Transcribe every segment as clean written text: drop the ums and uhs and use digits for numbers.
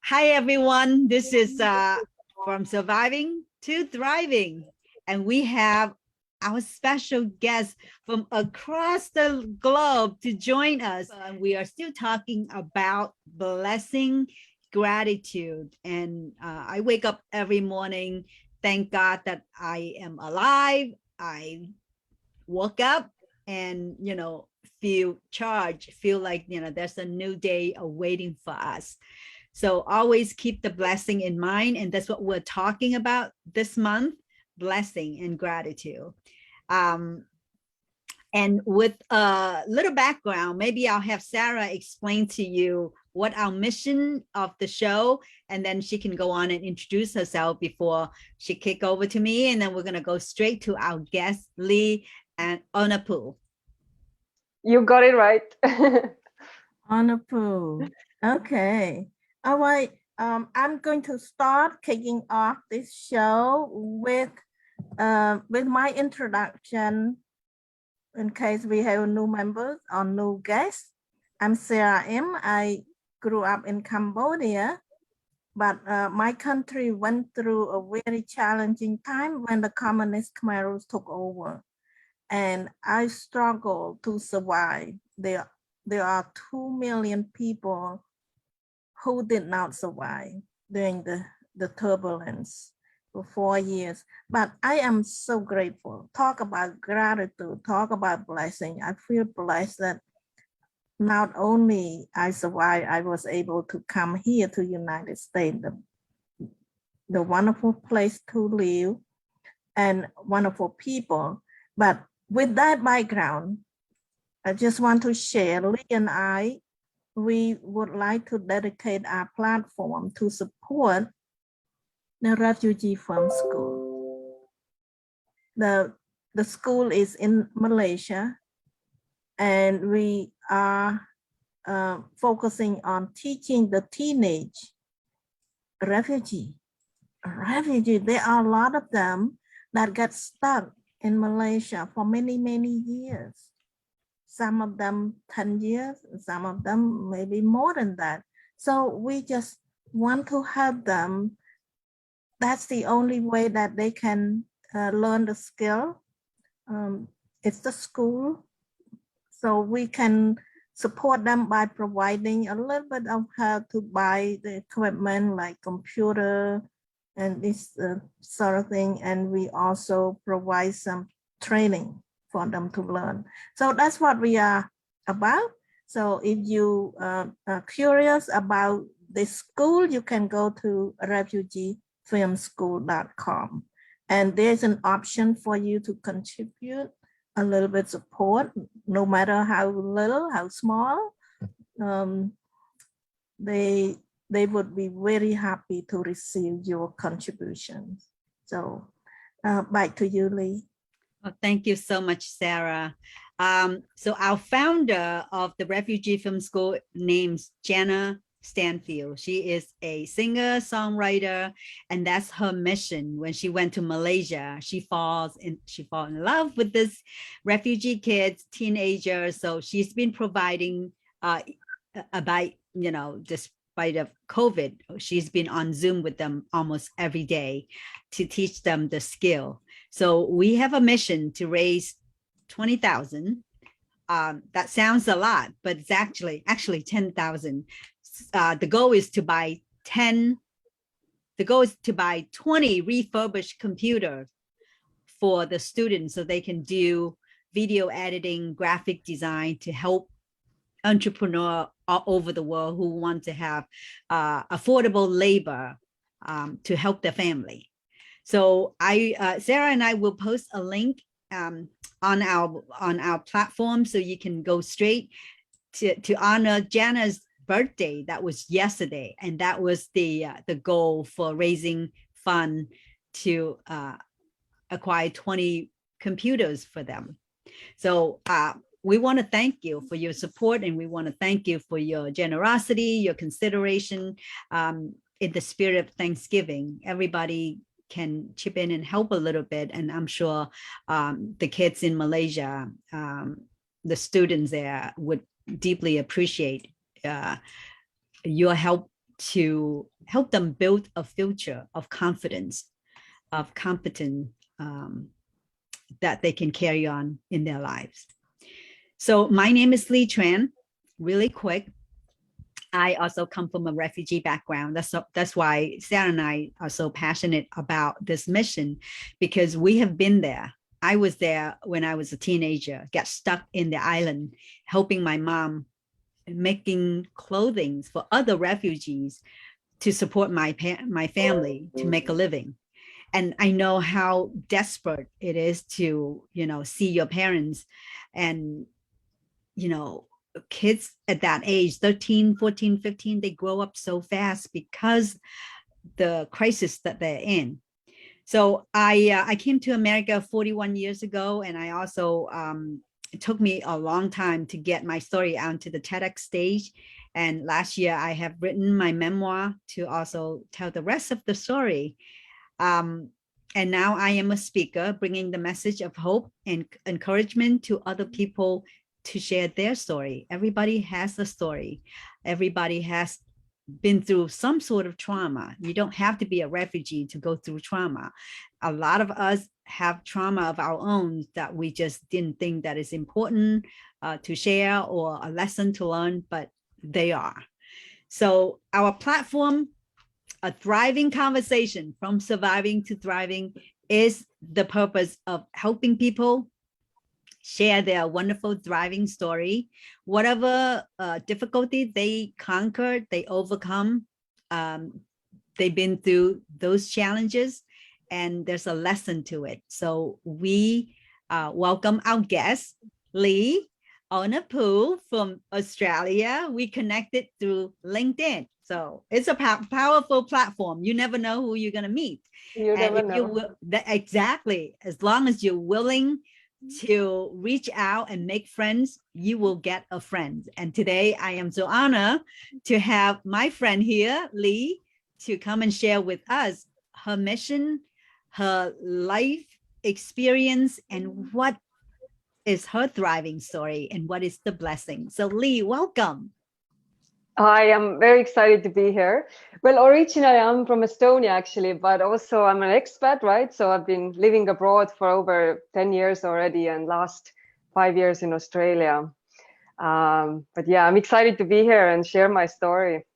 Hi, everyone. This is From Surviving to Thriving. And we have our special guest from across the globe to join us. We are still talking about blessing gratitude. And I wake up every morning, thank God that I am alive. I woke up and, feel charged, feel like, there's a new day awaiting for us. So always keep the blessing in mind. And that's what we're talking about this month, blessing and gratitude. Um, and with a little background, maybe I'll have Sarah explain to you what our mission of the show, and then she can go on and introduce herself before she kick over to me. And then we're going to go straight to our guest, Ly Aunapu. You got it right. Aunapu. Okay. All right. I'm going to start kicking off this show with my introduction in case we have new members or new guests. I'm Sarah M. I grew up in Cambodia, but my country went through a very challenging time when the communist Khmer Rouge took over. And I struggled to survive. There are 2 million people who did not survive during the turbulence for 4 years. But I am so grateful. Talk about gratitude, talk about blessing. I feel blessed that not only I survived, I was able to come here to United States, the wonderful place to live and wonderful people. But with that background, I just want to share, Ly and I, we would like to dedicate our platform to support the Refugee Film School. The school is in Malaysia, and we are focusing on teaching the teenage refugee. There are a lot of them that get stuck in Malaysia for many, many years. Some of them 10 years, some of them maybe more than that. So we just want to help them. That's the only way that they can learn the skill. It's the school. So we can support them by providing a little bit of help to buy the equipment like computer, and this sort of thing. And we also provide some training for them to learn. So that's what we are about. So if you are curious about this school, you can go to refugeefilmschool.com. And there's an option for you to contribute a little bit support, no matter how little, how small. They would be very happy to receive your contributions. So back to you, Ly. Well, thank you so much, Sarah. So our founder of the Refugee Film School name's Jana Stanfield. She is a singer, songwriter, and that's her mission. When she went to Malaysia, she falls in love with this refugee kids, teenagers. So she's been providing despite of COVID, she's been on Zoom with them almost every day to teach them the skill. So we have a mission to raise 20,000. That sounds a lot, but it's actually 10,000. The goal is to buy 20 refurbished computers for the students so they can do video editing, graphic design to help entrepreneurs all over the world who want to have affordable labor to help their family. So Sarah and I will post a link on our platform, so you can go straight to honor Jana's birthday. That was yesterday, and that was the goal for raising fund to acquire 20 computers for them. So we want to thank you for your support, and we want to thank you for your generosity, your consideration. In the spirit of Thanksgiving, everybody can chip in and help a little bit. And I'm sure the kids in Malaysia, the students there would deeply appreciate your help to help them build a future of confidence, of competence, that they can carry on in their lives. So my name is Ly Tran. Really quick, I also come from a refugee background. That's why Sarah and I are so passionate about this mission, because we have been there. I was there when I was a teenager, got stuck in the island, helping my mom making clothing for other refugees to support my family to make a living. And I know how desperate it is to, see your parents and, kids at that age, 13, 14, 15, they grow up so fast because the crisis that they're in. So I came to America 41 years ago, and I also, it took me a long time to get my story out to the TEDx stage. And last year I have written my memoir to also tell the rest of the story. And now I am a speaker, bringing the message of hope and encouragement to other people to share their story. Everybody has a story. Everybody has been through some sort of trauma. You don't have to be a refugee to go through trauma. A lot of us have trauma of our own that we just didn't think that is important to share or a lesson to learn, but they are. So our platform, A Thriving Conversation from Surviving to Thriving, is the purpose of helping people share their wonderful thriving story, whatever difficulty they conquered, they overcome. They've been through those challenges, and there's a lesson to it. So we welcome our guest, Ly Aunapu from Australia. We connected through LinkedIn. So it's a powerful platform. You never know who you're going to meet. You never know. Exactly. As long as you're willing to reach out and make friends, you will get a friend. And today I am so honored to have my friend here, Ly, to come and share with us her mission, her life experience, and what is her thriving story and what is the blessing. So Ly, welcome. I am very excited to be here. Well, originally I'm from Estonia, actually, but also I'm an expat, right? So I've been living abroad for over 10 years already, and last 5 years in Australia. But yeah, I'm excited to be here and share my story.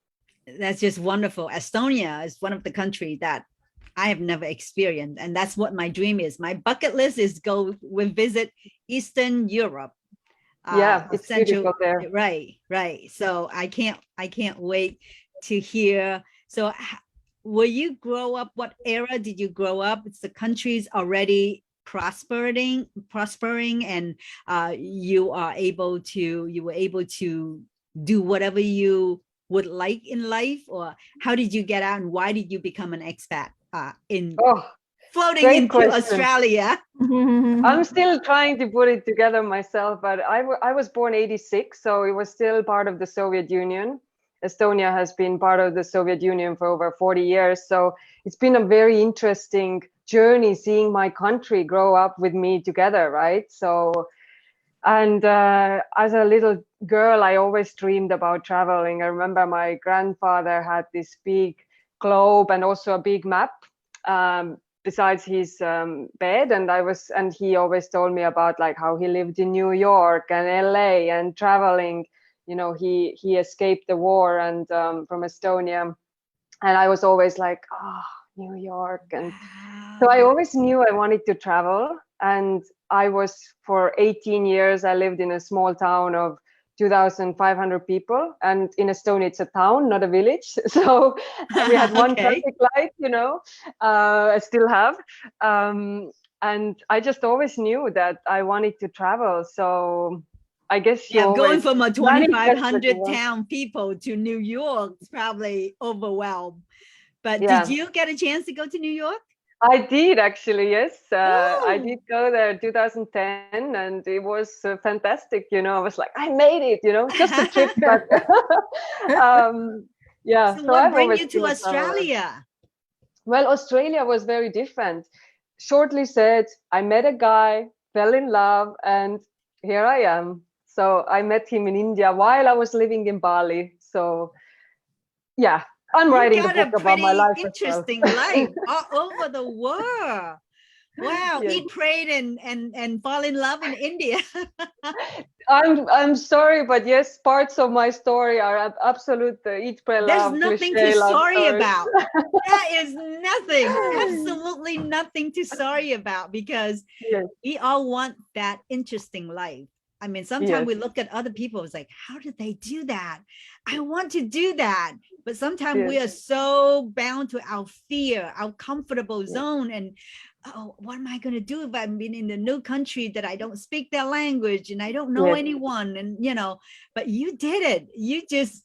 That's just wonderful. Estonia is one of the countries that I have never experienced, and that's what my dream is. My bucket list is visit Eastern Europe. Yeah, it's beautiful there. Right. So I can't wait to hear. So will you grow up? What era did you grow up? It's the country's already prospering, and you were able to do whatever you would like in life, or how did you get out, and why did you become an expat floating into question. Australia? I'm still trying to put it together myself, but I was born 86, so it was still part of the Soviet Union. Estonia has been part of the Soviet Union for over 40 years. So it's been a very interesting journey seeing my country grow up with me together, right? So, and as a little girl, I always dreamed about traveling. I remember my grandfather had this big globe and also a big map. Besides his bed, and he always told me about like how he lived in New York and LA and traveling. He escaped the war and from Estonia, and I was always like, New York. And so I always knew I wanted to travel. And I was, for 18 years, I lived in a small town of 2,500 people, and in Estonia it's a town, not a village. So we had one traffic light, I still have, and I just always knew that I wanted to travel. So I guess going from a 2,500 town people to New York is probably overwhelmed. But did you get a chance to go to New York? I did, actually, yes. I did go there in 2010, and it was fantastic. I was like, I made it, just a trip. But yeah. So what brought you to Australia? Well, Australia was very different. Shortly said, I met a guy, fell in love, and here I am. So I met him in India while I was living in Bali. So yeah. I'm You writing the got a book about my pretty life as well. interesting life all over the world. Wow, Yes. eat, pray, and fall in love in India. I'm sorry, but yes, parts of my story are absolute eat, pray, There's love, nothing cliche to love sorry stories. about. That is nothing, absolutely nothing to sorry about, because Yes, we all want that interesting life. I mean, sometimes yes, we look at other people, it's like, how did they do that? I want to do that. But sometimes we are yes, so bound to our fear, our comfortable yes. zone. And oh, what am I going to do if I'm in a new country that I don't speak their language and I don't know Yes. anyone? And, you know, but you did it. You just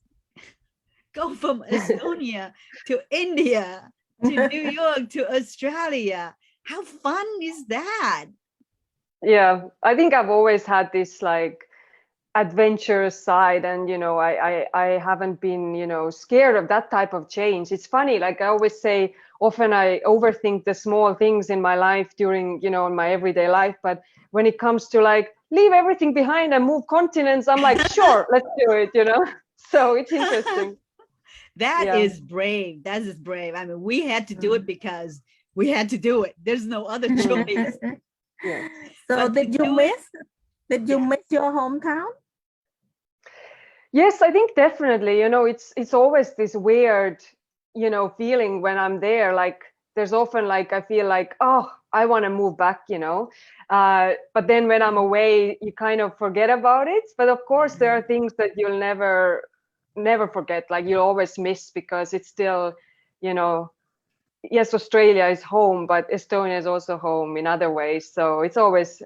go from Estonia to India to New York to Australia. How fun is that? Yeah, I think I've always had this like adventurous side, and I haven't been scared of that type of change. It's funny, like I always say, often I overthink the small things in my life during in my everyday life, but when it comes to like leave everything behind and move continents, I'm like, sure, let's do it. So it's interesting. That Yeah. is brave. That is brave. I mean, we had to do it because we had to do it. There's no other choice. Yeah. So But to did you do it- did you Yeah. miss your hometown? Yes, I think definitely. It's always this weird, feeling when I'm there. Like there's often like I feel like, oh, I want to move back. But then when I'm away, you kind of forget about it. But of course, there are things that you'll never forget. Like you'll always miss, because it's still, yes, Australia is home, but Estonia is also home in other ways. So it's always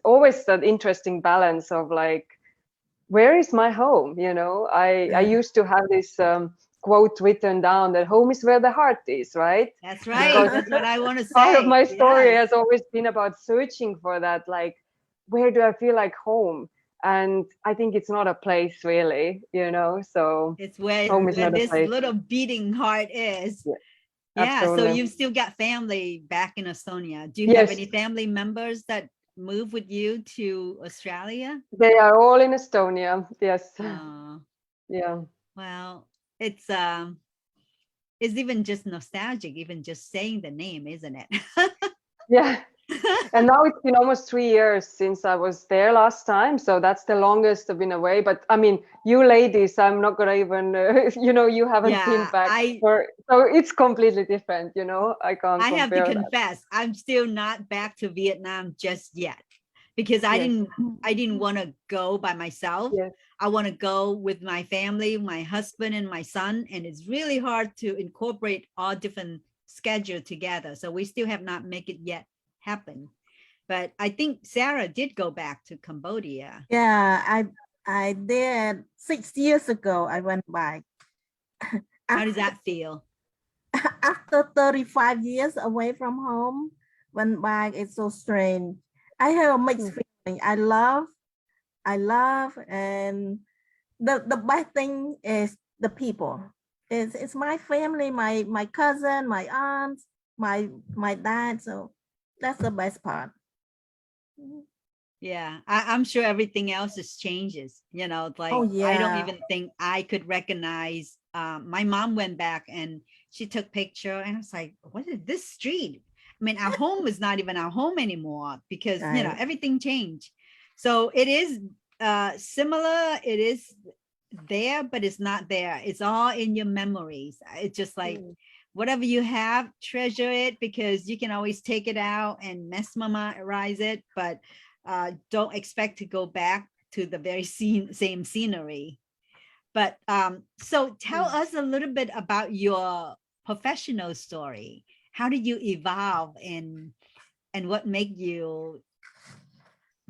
that interesting balance of like, where is my home? I used to have this quote written down that home is where the heart is, right? That's right. Because That's what I want to say. part of my story Yes. has always been about searching for that, like, where do I feel like home? And I think it's not a place really, so It's where, home is not a this place. little beating heart is. Yeah, Yeah. So absolutely. you've still got family back in Estonia. Do you have Yes. any family members that move with you to Australia? They are all in Estonia. Yes. Yeah. Well, it's even just nostalgic, even just saying the name, isn't it? Yeah. And now it's been almost 3 years since I was there last time. So that's the longest I've been away. But I mean, you ladies, I'm not going to even, you haven't been Yeah, back so it's completely different, I can't I have to compare that. confess, I'm still not back to Vietnam just yet, because I Yes. didn't want to go by myself. Yes. I want to go with my family, my husband and my son, and it's really hard to incorporate all different schedule together. So we still have not make it yet happen. But I think Sarah did go back to Cambodia. Yeah, I did 6 years ago. I went back. How does that feel? After 35 years away from home, went back. It's so strange. I have a mixed feeling. I love, and the best thing is the people. It's my family, my cousin, my aunts, my dad. So that's the best part. Yeah, I'm sure everything else is changes, like, Oh, I don't yeah. even think I could recognize, my mom went back and she took picture and I was like, what is this street? I mean, our home is not even our home anymore, because, Right. everything changed. So it is similar. It is there, but it's not there. It's all in your memories. It's just like, whatever you have, treasure it, because you can always take it out and mesmerize it, but don't expect to go back to the very same scenery. But so tell us a little bit about your professional story. How did you evolve, and what made you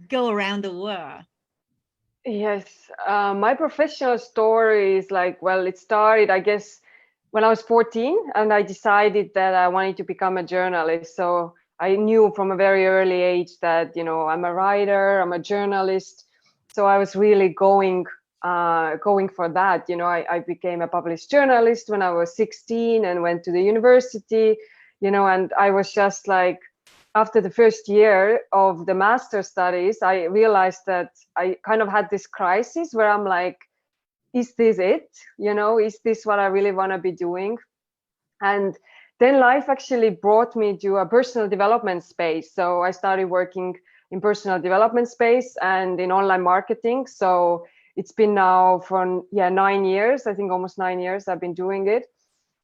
go around the world? Yes, my professional story is like, well, it started, I guess, when I was 14, and I decided that I wanted to become a journalist. So I knew from a very early age that, I'm a writer, I'm a journalist. So I was really going for that. I became a published journalist when I was 16 and went to the university, and I was just like, after the first year of the master studies, I realized that I kind of had this crisis where I'm like, is this it? Is this what I really want to be doing? And then life actually brought me to a personal development space. So I started working in personal development space and in online marketing. So it's been now for 9 years, I think almost 9 years I've been doing it.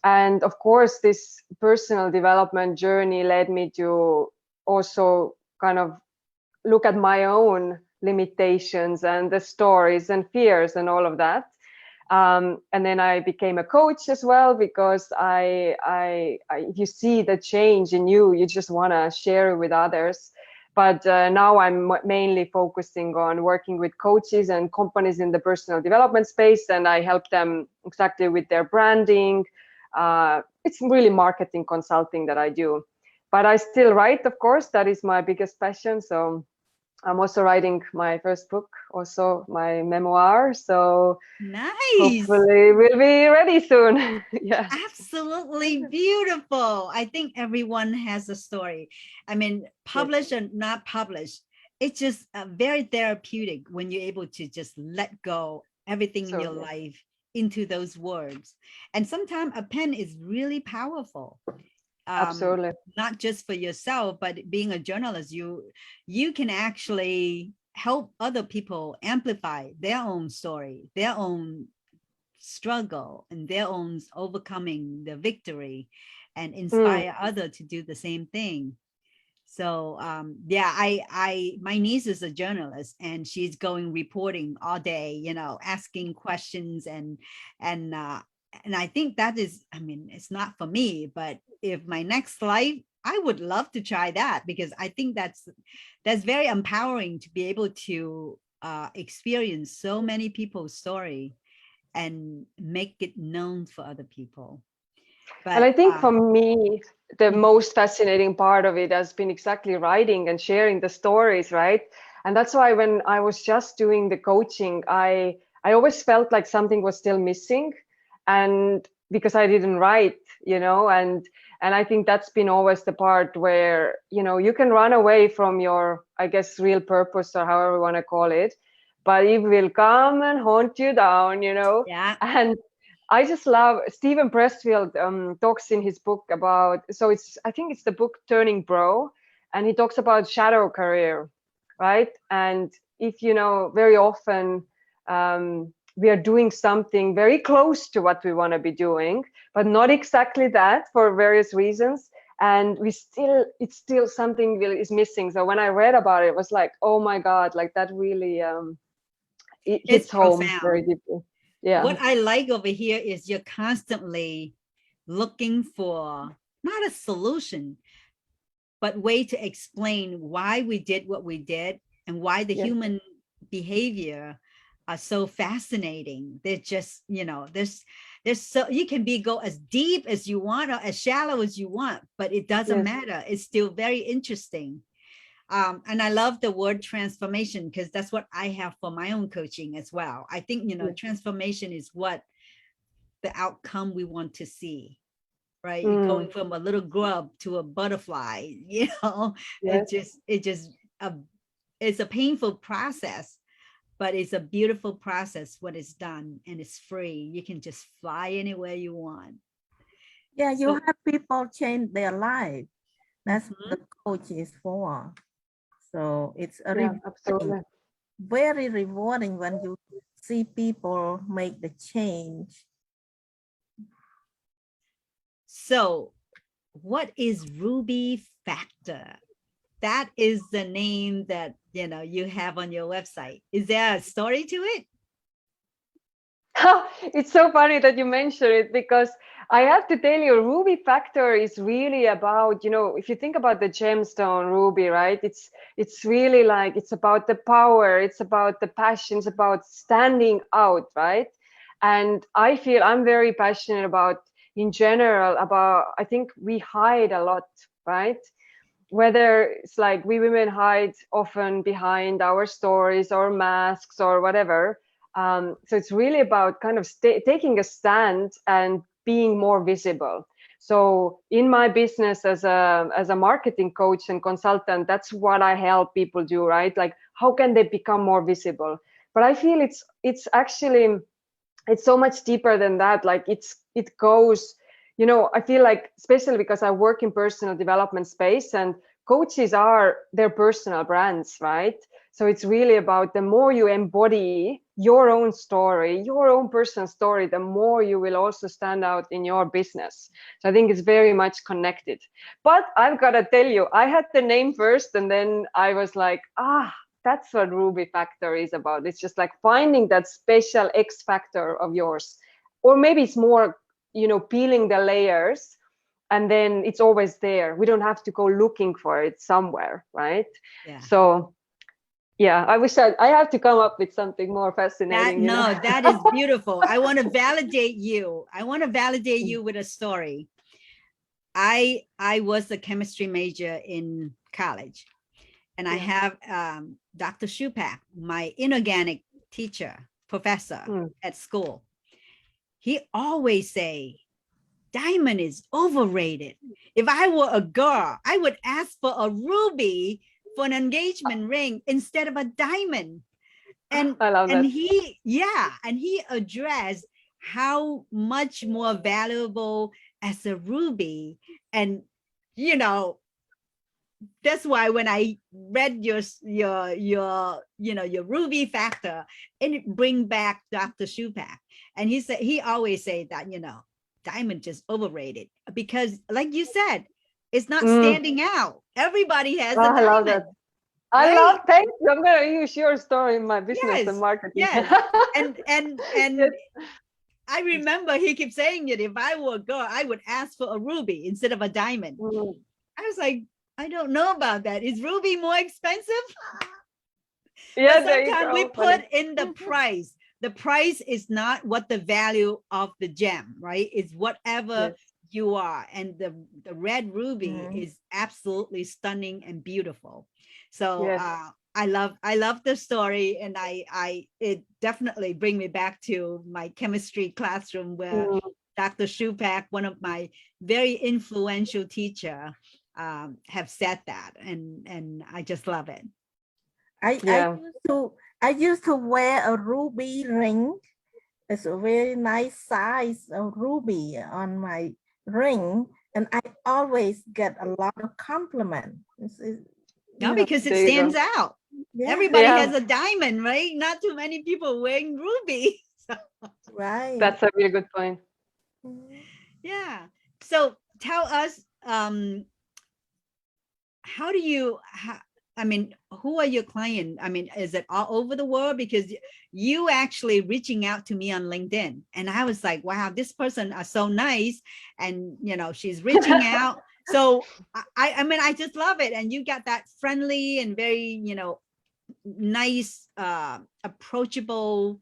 And of course, this personal development journey led me to also kind of look at my own limitations and the stories and fears and all of that. And then I became a coach as well, because you see the change in you, you just want to share it with others. But now I'm mainly focusing on working with coaches and companies in the personal development space, and I help them exactly with their branding. It's really marketing consulting that I do. But I still write, of course, that is my biggest passion. So I'm also writing my first book, also my memoir. So Nice. hopefully we'll be ready soon. Yeah. Absolutely beautiful. I think everyone has a story. I mean, published or not published, it's just very therapeutic when you're able to just let go everything in your life into those words. And sometimes a pen is really powerful. Absolutely. Not just for yourself, but being a journalist, you can actually help other people amplify their own story, their own struggle, and their own overcoming the victory, and inspire others to do the same thing. So yeah, my niece is a journalist, and she's going reporting all day, you know, asking questions, and I think that is, I mean, it's not for me, but if my next life, I would love to try that, because I think that's very empowering to be able to experience so many people's story and make it known for other people. But, and I think for me, the most fascinating part of it has been exactly writing and sharing the stories, right? And that's why when I was just doing the coaching, I always felt like something was still missing, and because I didn't write, you know, and I think that's been always the part where, you know, you can run away from your, I guess, real purpose, or however you want to call it, but it will come and haunt you down, you know. yeah. And I just love Stephen Pressfield talks in his book about, so I think it's the book Turning Pro, and he talks about shadow career, right? And if you know, very often we are doing something very close to what we want to be doing, but not exactly that for various reasons. And it's still something really is missing. So when I read about it, it was like, oh my God, like that really it hits home very deeply. Yeah. What I like over here is you're constantly looking for not a solution, but way to explain why we did what we did, and why the human behavior are so fascinating. They're just, you know, there's so you can go as deep as you want or as shallow as you want, but it doesn't matter. It's still very interesting. And I love the word transformation, because that's what I have for my own coaching as well. I think, you know, transformation is what the outcome we want to see, right? You're going from a little grub to a butterfly, you know, it's a painful process, but it's a beautiful process when it's done, and it's free. You can just fly anywhere you want. Yeah, you have people change their life. That's what the coach is for. So it's a very rewarding when you see people make the change. So what is Ruby Factor? That is the name that, you know, you have on your website. Is there a story to it? It's so funny that you mention it, because I have to tell you, Ruby Factor is really about, you know, if you think about the gemstone ruby, right? It's really like, it's about the power, it's about the passion, it's about standing out, right? And I feel I'm very passionate about, in general, about, I think we hide a lot, right? Whether it's like we women hide often behind our stories or masks or whatever. So it's really about kind of taking a stand and being more visible. So in my business as a marketing coach and consultant, that's what I help people do, right? Like, how can they become more visible? But I feel it's actually, it's so much deeper than that. Like it goes, you know, I feel like, especially because I work in personal development space, and coaches are their personal brands, right? So it's really about, the more you embody your own story, your own personal story, the more you will also stand out in your business. So I think it's very much connected. But I've got to tell you, I had the name first, and then I was like, that's what Ruby Factor is about. It's just like finding that special X factor of yours. Or maybe it's more, you know, peeling the layers, and then it's always there. We don't have to go looking for it somewhere, right? Yeah. So yeah, I wish I have to come up with something more fascinating. That is beautiful. I want to validate you. I want to validate you with a story. I was a chemistry major in college, and I have Dr. Shupak, my inorganic teacher, professor at school. He always say, diamond is overrated. If I were a girl, I would ask for a ruby for an engagement ring instead of a diamond. And I love that. He addressed how much more valuable as a ruby. And you know, that's why when I read your Ruby Factor, and it bring back Dr. Shupak. And he always say that, you know, diamond just overrated, because like you said, it's not standing out. Everybody has a diamond. I love that. I love, thank you. I'm gonna use your story in my business and marketing. Yes. And Yes. I remember he kept saying it. If I were a girl, I would ask for a ruby instead of a diamond. I was like, I don't know about that. Is ruby more expensive? Yeah, sometimes we put in the price. The price is not what the value of the gem, right? It's whatever you are. And the red ruby is absolutely stunning and beautiful. So I love the story, and it definitely bring me back to my chemistry classroom where Dr. Shupak, one of my very influential teacher, have said that, and I just love it. I used to wear a ruby ring. It's a very nice size of ruby on my ring, and I always get a lot of compliment. Because it stands out. Yeah. Everybody has a diamond, right? Not too many people wearing ruby. Right. That's a really good point. Yeah. So tell us, how do you, I mean, who are your clients? I mean, is it all over the world? Because you actually reaching out to me on LinkedIn, and I was like, wow, this person is so nice. And, you know, she's reaching out. So I mean, I just love it. And you got that friendly and very, you know, nice, approachable,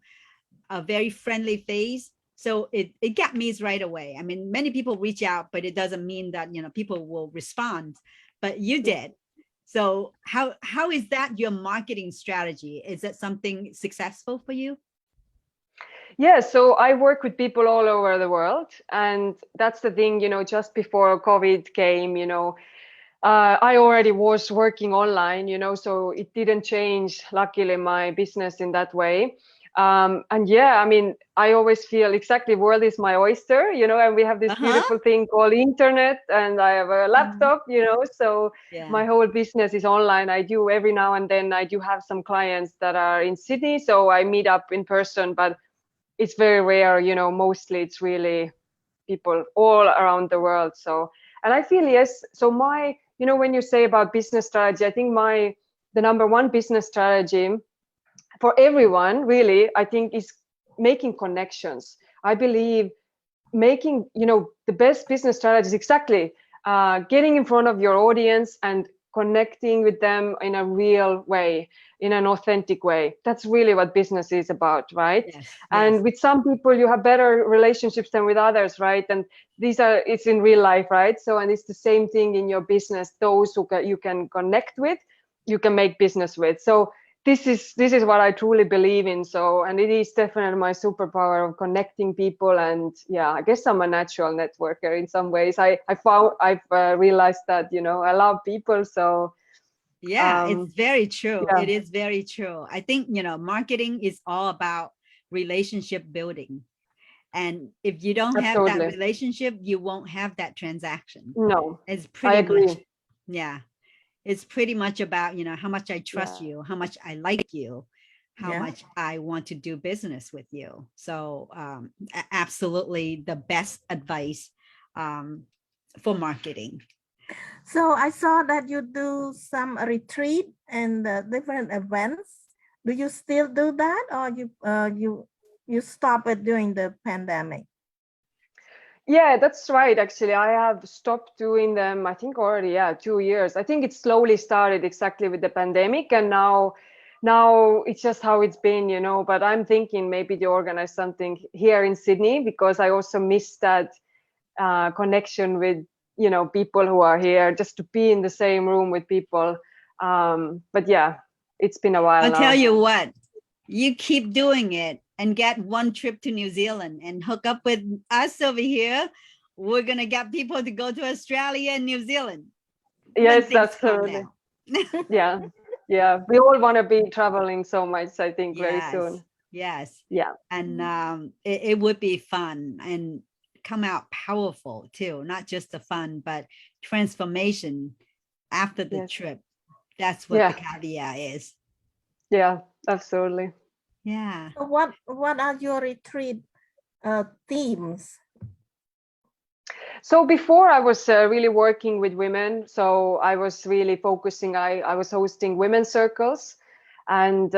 a very friendly face. So it got me right away. I mean, many people reach out, but it doesn't mean that, you know, people will respond, but you did. So how is that your marketing strategy? Is that something successful for you? Yeah, so I work with people all over the world. And that's the thing, you know, just before COVID came, you know, I already was working online, you know, so it didn't change, luckily, my business in that way. And yeah, I mean, I always feel exactly world is my oyster, you know, and we have this beautiful thing called internet, and I have a laptop, you know, so my whole business is online. I do every now and then, I do have some clients that are in Sydney, so I meet up in person, but it's very rare, you know, mostly it's really people all around the world. So, and I feel, yes, so you know, when you say about business strategy, I think the number one business strategy for everyone, really, I think, is making connections. I believe making, you know, the best business strategy is exactly getting in front of your audience and connecting with them in a real way, in an authentic way. That's really what business is about, right? Yes, and with some people you have better relationships than with others, right? And it's in real life, right? So, and it's the same thing in your business. Those who you can connect with, you can make business with. So this is what I truly believe in. So, and it is definitely my superpower of connecting people. And yeah, I guess I'm a natural networker in some ways. I've realized that, you know, I love people. So yeah, it's very true. It is very true. I think, you know, marketing is all about relationship building. And if you don't have that Absolutely. relationship, you won't have that transaction. No, It's I pretty agree. much, yeah. It's pretty much about, you know, how much I trust Yeah. you, how much I like you, how Yeah. much I want to do business with you. So absolutely the best advice for marketing. So I saw that you do some retreat and different events. Do you still do that, or you stop it during the pandemic? Yeah, that's right. Actually, I have stopped doing them, I think already, yeah, 2 years. I think it slowly started exactly with the pandemic, and now it's just how it's been, you know. But I'm thinking maybe to organize something here in Sydney, because I also miss that connection with, you know, people who are here, just to be in the same room with people. But yeah, it's been a while I'll now. tell you what, you keep doing it and get one trip to New Zealand and hook up with us over here. We're going to get people to go to Australia and New Zealand. Yes, When things calm absolutely. down. Yeah, yeah. We all want to be traveling so much, I think, very Yes, soon. yes. Yeah. And it would be fun and come out powerful too, not just the fun, but transformation after the Yes. trip. That's what the Yeah. caveat is. Yeah, absolutely. Yeah. So what are your retreat themes? So before I was really working with women, so I was really focusing, I was hosting women's circles, and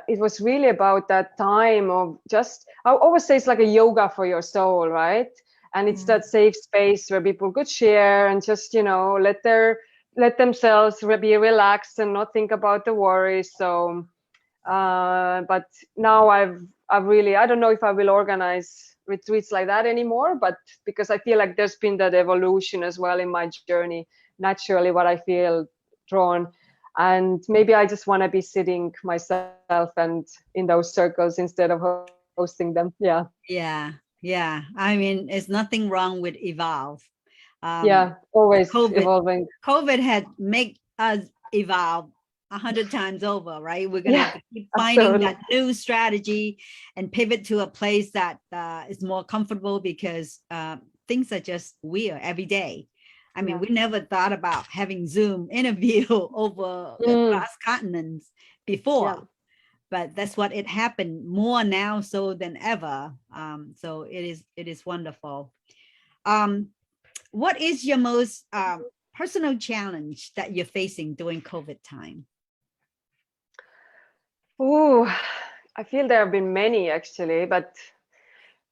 it was really about that time of just, I always say it's like a yoga for your soul, right? And it's that safe space where people could share and just, you know, let themselves be relaxed and not think about the worries. So but now I've really, I don't know if I will organize retreats like that anymore, but because I feel like there's been that evolution as well in my journey, naturally what I feel drawn. And maybe I just want to be sitting myself and in those circles instead of hosting them. Yeah. Yeah. Yeah. I mean, there's nothing wrong with evolve. Yeah, always evolving. COVID had make us evolve 100 times over, right? We're gonna have to keep finding absolutely. that new strategy and pivot to a place that is more comfortable, because things are just weird every day. I mean, we never thought about having Zoom interview over across continents before, but that's what it happened more now so than ever. So it is wonderful. What is your most personal challenge that you're facing during COVID time? Oh, I feel there have been many actually, but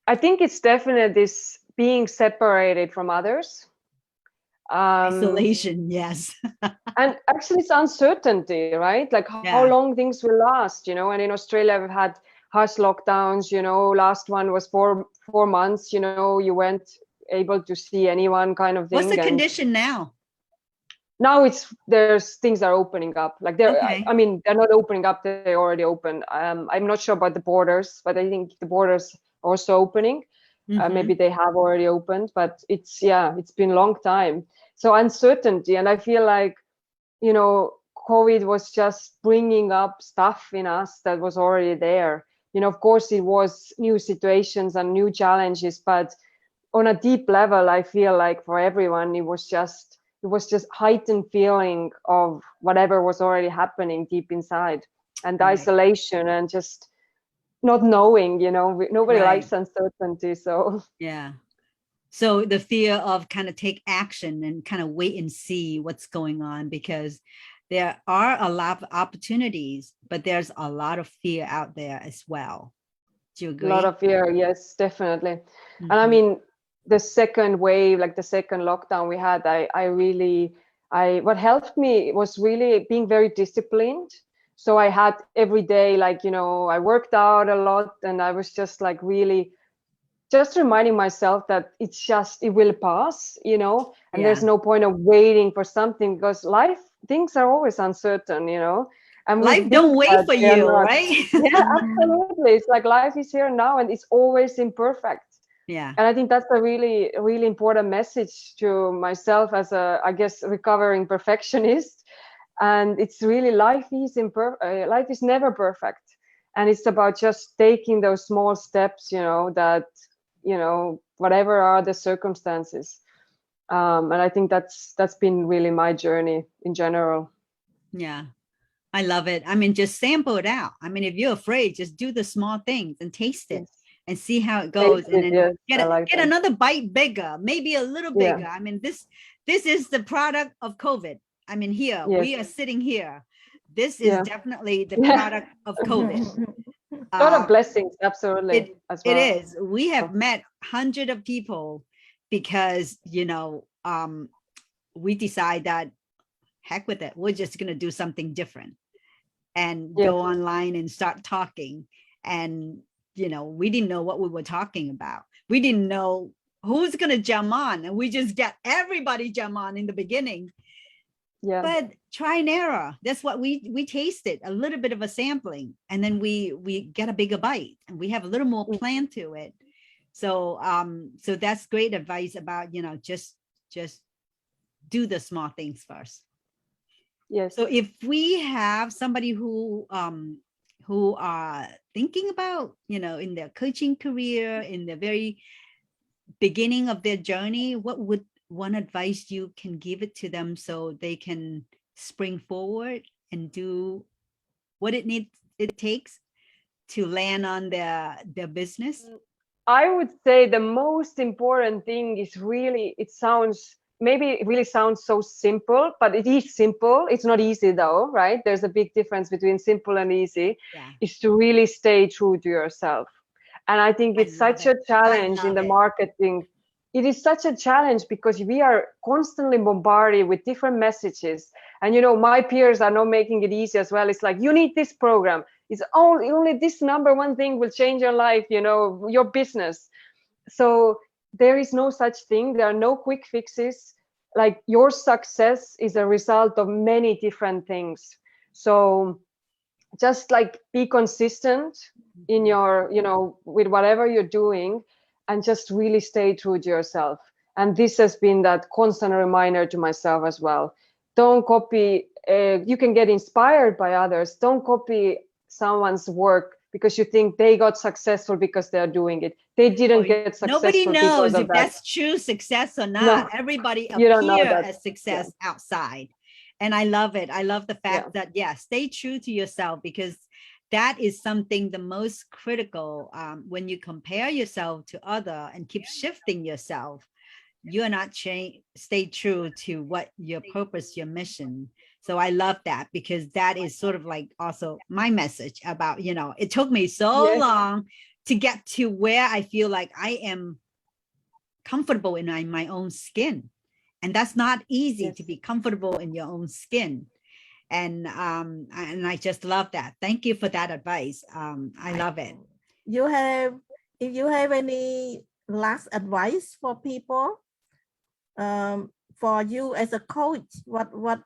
I think it's definitely this being separated from others. Isolation, yes. And actually it's uncertainty, right? Like how long things will last, you know. And in Australia we've had harsh lockdowns, you know. Last one was four months, you know. You weren't able to see anyone, kind of thing. What's the condition now? Now there's things are opening up, like I mean, they're not opening up, they already opened. I'm not sure about the borders, but I think the borders are also opening. Maybe they have already opened, but it's been a long time. So uncertainty, and I feel like, you know, COVID was just bringing up stuff in us that was already there. You know, of course it was new situations and new challenges, but on a deep level, I feel like for everyone, it was just heightened feeling of whatever was already happening deep inside, and isolation and just not knowing, you know. Nobody likes uncertainty. So yeah. So the fear of kind of take action and kind of wait and see what's going on, because there are a lot of opportunities, but there's a lot of fear out there as well. Do you agree? A lot of fear, yes, definitely. And I mean, the second wave, like the second lockdown we had, what helped me was really being very disciplined. So I had every day, like, you know, I worked out a lot, and I was just like really just reminding myself that it will pass, you know, and there's no point of waiting for something, because things are always uncertain, you know. And life don't wait for you, right? Yeah, absolutely. It's like life is here now, and it's always imperfect. Yeah. And I think that's a really, really important message to myself as a, I guess, recovering perfectionist. And it's really, life is never perfect. And it's about just taking those small steps, you know, that you know, whatever are the circumstances. And I think that's been really my journey in general. Yeah, I love it. I mean, just sample it out. I mean, if you're afraid, just do the small things and taste it Yes. and see how it goes. Taste And it, then yes, I like get that. another bite bigger, maybe a little Yeah. bigger. I mean, this is the product of COVID. I mean, here Yes. we are sitting here. This is Yeah. definitely the Yeah. product of COVID. A lot of blessings, absolutely, as It well. is. We have met hundreds of people because, you know, we decide that heck with it. We're just going to do something different and Yes. go online and start talking. And, you know, we didn't know what we were talking about. We didn't know who's going to jump on. And we just get everybody jump on in the beginning. Yeah. But try and error. That's what we tasted, a little bit of a sampling. And then we get a bigger bite and we have a little more plan to it. So so that's great advice about, you know, just do the small things first. Yes. So if we have somebody who are thinking about, you know, in their coaching career, in the very beginning of their journey, what would one advice you can give it to them so they can spring forward and do what it takes to land on their business? I would say the most important thing is really, maybe it really sounds so simple, but it is simple. It's not easy though, right? There's a big difference between simple and easy. Yeah. Is to really stay true to yourself. And I think it's such a challenge in the marketing. It is such a challenge because we are constantly bombarded with different messages. And, you know, my peers are not making it easy as well. It's like, you need this program. It's only this number one thing will change your life, you know, your business. So there is no such thing. There are no quick fixes. Like, your success is a result of many different things. So just like be consistent in your, you know, with whatever you're doing, and just really stay true to yourself. And this has been that constant reminder to myself as well. Don't copy. You can get inspired by others. Don't copy someone's work because you think they got successful because they're doing it. They didn't get successful. Nobody knows because of if that's true success or not. No, Everybody you don't know appear that. as success outside. And I love it. I love the fact that, yeah, stay true to yourself, because that is something the most critical. When you compare yourself to other and keep shifting yourself, you are not stay true to what your purpose, your mission. So I love that, because that is sort of like also my message about, you know, it took me so long to get to where I feel like I am comfortable in my own skin. And that's not easy to be comfortable in your own skin. And I just love that. Thank you for that advice. I love it. If you have any last advice for people, for you as a coach, what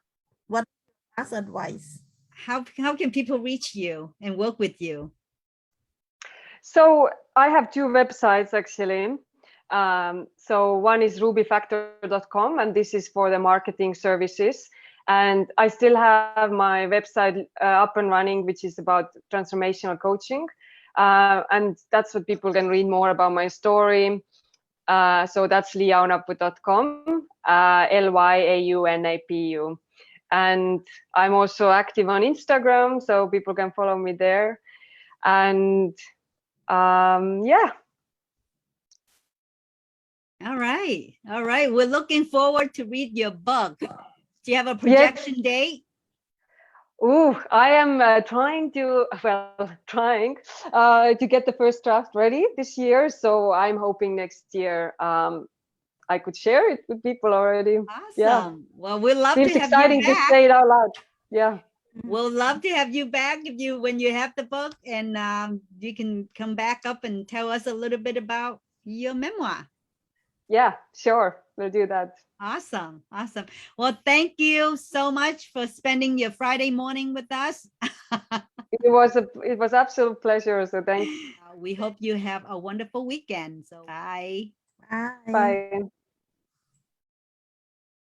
last advice? How can people reach you and work with you? So I have two websites actually. So one is rubyfactor.com, and this is for the marketing services. And I still have my website up and running, which is about transformational coaching. And that's what people can read more about my story. So that's leaunapu.com, LYAUNAPU. And I'm also active on Instagram, so people can follow me there. And yeah. All right. We're looking forward to read your book. Do you have a projection date? Oh, I am trying to get the first draft ready this year. So I'm hoping next year I could share it with people already. Awesome. Yeah. Well, we'd love Feels to have exciting you back. to say it out loud. Yeah. We'll love to have you back when you have the book, and you can come back up and tell us a little bit about your memoir. Yeah, sure. We'll do that. Awesome. Well, thank you so much for spending your Friday morning with us. It was absolute pleasure. So thanks. We hope you have a wonderful weekend. So bye. Bye. Bye.